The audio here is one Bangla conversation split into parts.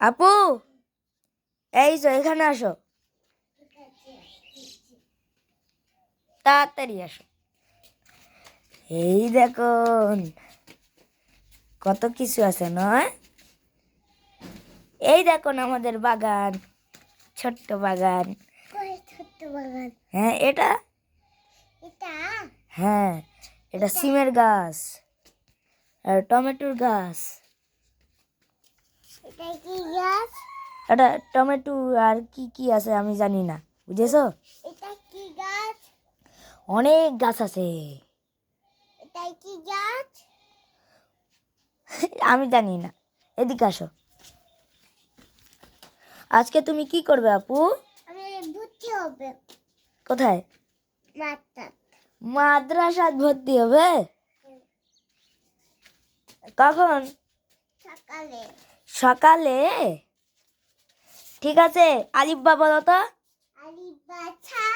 আপু, এই তো এখানে আসো, তাড়াতাড়ি আসো। এই দেখুন কত কিছু আছে নয়। এই দেখুন আমাদের বাগান, ছোট্ট বাগান। ছোট্ট বাগান। হ্যাঁ এটা, এটা হ্যাঁ এটা সিমের গাছ আর টমেটোর গাছ। এটা কি গাছ? এটা টমেটো আর কি কি আছে আমি জানি না, বুঝেছো? এটা কি গাছ? অনেক গাছ আছে। এটা কি গাছ? আমি জানি না, এদিকে আসো। আজকে তুমি কি করবে আপু? আমি ভর্তি হবে কোথায়? মাত্রা মাদ্রাসায় ভর্তি হবে? কখন? সকালে। সকালে? ঠিক আছে, আলিফ বা বলো তো। আলিফ বা ছা।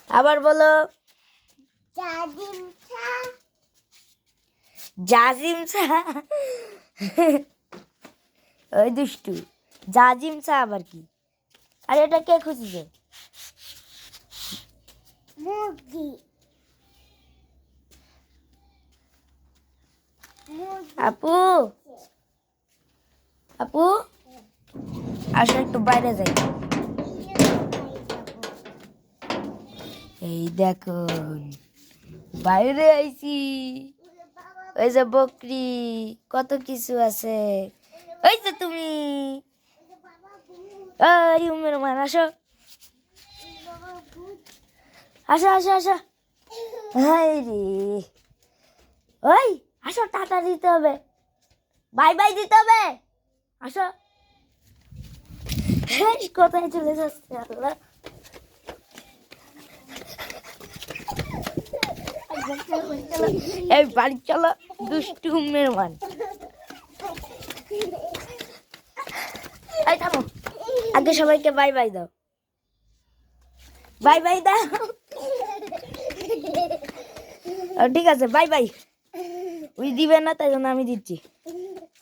আবার বলো। জাজিম ছা। জাজিম চা? ওই দুষ্টু, জাজিম চা আবার কি? আর এটা কে খুঁজছে? মুরগি। মুরগি। আপু, আপু আসো একটু বাইরে যাই। এই দেখুন বাইরে আইছি। ওই যে বকরি, কত কিছু আছে। ওই যে তুমি, এই উমের মান, আসো আসো আসো আসো। হাই রে, ওই আসো, টাটা দিতে হবে, বাই বাই দিতে হবে, আসো। হ্যাঁ, কোথায় চলে যাচ্ছে আল্লাহ। এই বাড়ি চলো, দুষ্টু উমের মান। এই থামো, আগে সবাইকে বাই বাই দাও, বাই বাই দাও। ঠিক আছে, বাই বাই। ওই দিবে না, তাই জন্য আমি দিচ্ছি।